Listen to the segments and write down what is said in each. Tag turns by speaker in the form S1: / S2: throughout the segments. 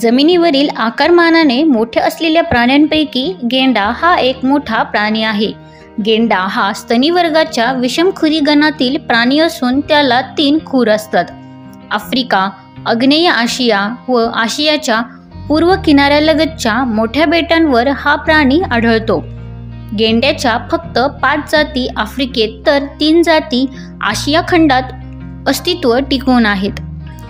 S1: जमिनीवरील आकारमानाने मोठे असलेल्या प्राण्यांपैकी गेंडा हा एक मोठा प्राणी आहे। गेंडा हा स्तनी वर्गाच्या विषमखुरी गणातील प्राणी असून त्याला 3 खूर असतात। आफ्रिका, आग्नेय आशिया व आशियाच्या पूर्व किनाऱ्यालगतच्या मोठ्या बेटांवर हा प्राणी आढळतो। गेंड्याच्या फक्त 5 जाती आफ्रिकेत तर 3 जाती आशिया खंडात अस्तित्व टिकवून आहेत।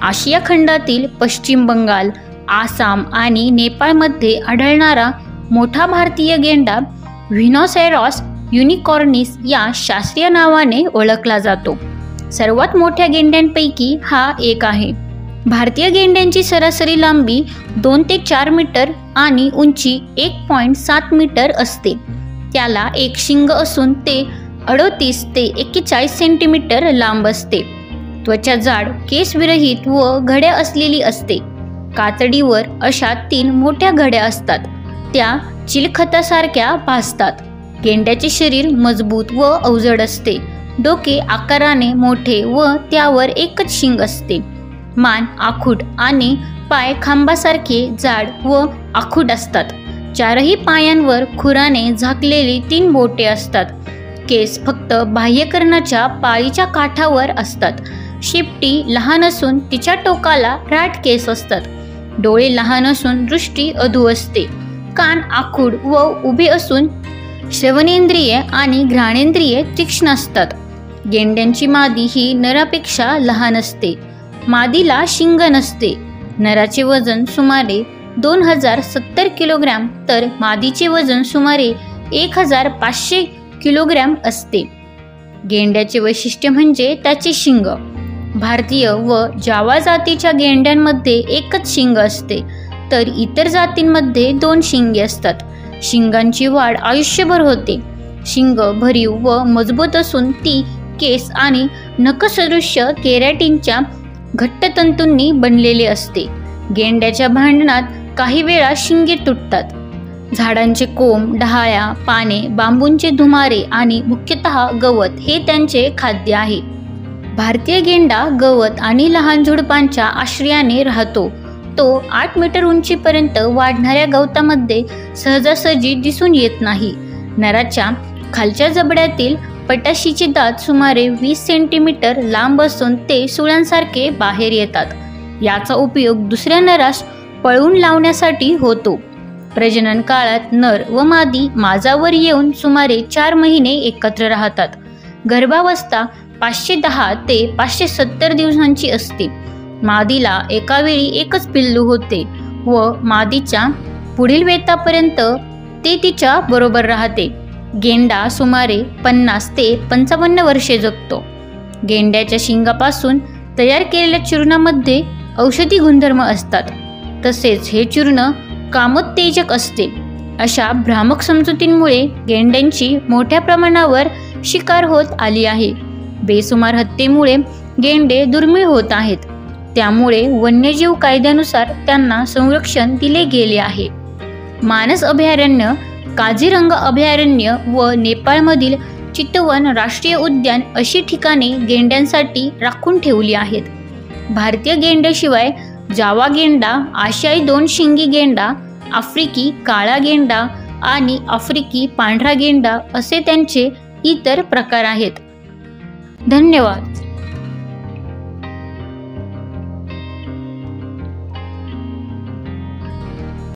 S1: आशिया खंडातील पश्चिम बंगाल, आसाम आणि नेपाळमध्ये आढळणारा मोठा भारतीय गेंडा व्हिनोसेरॉस युनिकॉर्निस या शास्त्रीय नावाने ओळखला जातो। सर्वात मोठ्या गेंड्यांपैकी हा एक आहे। भारतीय गेंड्यांची सरासरी लांबी 2 ते 4 मीटर आणि उंची 1.7 मीटर असते। त्याला एक शिंग असून ते 38 ते 41 सेंटीमीटर लांब असते। त्वचा जाड, केसविरहित व घड्या असलेली असते। कातडीवर अशा 3 मोठ्या घड्या असतात, त्या चिलखतासारख्या भासतात। गेंड्याचे शरीर मजबूत व अवजड असते। डोके आकाराने मोठे व त्यावर एकच शिंग असते। मान आखूड आणि पाय खांबासारखे जाड व आखूड असतात। 4ही पायांवर खुराने झाकलेली 3 बोटे असतात। केस फक्त बाह्यकर्णाच्या पाळीच्या काठावर असतात। शेपटी लहान असून तिच्या टोकाला राठ केस असतात। डोळे लहान असून दृष्टी अधू असते। कान आखूड व उभे असून श्रवणेंद्रिय आणि घ्राणेंद्रिय तीक्ष्ण असतात। गेंड्यांची मादी ही नरापेक्षा लहान असते। मादीला शिंग नसते। नराचे वजन सुमारे 2070 किलोग्रॅम तर मादीचे वजन सुमारे 1500 किलोग्रॅम असते। गेंड्याचे वैशिष्ट्य म्हणजे त्याचे शिंग। भारतीय व जावा जातीच्या गेंड्यांमध्ये एकच शिंग असते, तर इतर जातींमध्ये 2 शिंगे असतात। शिंगांची वाढ आयुष्यभर होते। शिंग भरीव व मजबूत असून ती केस आणि नखसदृश्य केरॅटिनच्या घट्ट तंतूंनी बनलेले असते। गेंड्याच्या भांडणात काही वेळा शिंगे तुटतात। झाडांचे कोंब, डहाळ्या, पाने, बांबूंचे धुमारे आणि मुख्यतः गवत हे त्यांचे खाद्य आहे। भारतीय गेंडा गवत आणि लहान झुडपांच्या आश्रयाने राहतो। तो 8 मीटर उंचीपर्यंत वाढणाऱ्या गवतामध्ये सहजासहजी दिसून येत नाही। नराच्या खालच्या जबड्यातील पटाशीचे दात सुमारे 20 सेंटीमीटर लांब असून ते सुळ्यांसारखे बाहेर येतात। याचा उपयोग दुसऱ्या नरास पळवून लावण्यासाठी होतो। प्रजनन काळात नर व मादी माजावर येऊन सुमारे 4 महिने एकत्र राहतात। गर्भावस्था 510 ते 570 दिवसांची असते। मादीला एका वेळी एकच पिल्लू होते व मादीच्या पुढील वेतापर्यंत ते तिच्या बरोबर राहते। गेंडा सुमारे 50 ते 55 वर्षे जगतो। गेंड्याच्या शिंगापासून तयार केलेल्या चूर्णामध्ये औषधी गुणधर्म असतात, तसेच हे चूर्ण कामोत्तेजक असते। अशा भ्रामक समजुतींमुळे गेंड्यांची मोठ्या प्रमाणावर शिकार होत आली आहे। बेसुमार हत्येमुळे गेंडे दुर्मिळ होत आहेत, त्यामुळे वन्यजीव कायद्यानुसार त्यांना संरक्षण दिले गेले आहे। मानस अभयारण्य, काझीरंगा अभयारण्य व नेपाळमधील चितवन राष्ट्रीय उद्यान अशी ठिकाणे गेंड्यांसाठी राखून ठेवली आहेत। भारतीय गेंड्याशिवाय जावा गेंडा, आशियाई 2 शिंगी गेंडा, आफ्रिकी काळा गेंडा आणि आफ्रिकी पांढरा गेंडा असे त्यांचे इतर प्रकार आहेत। धन्यवाद।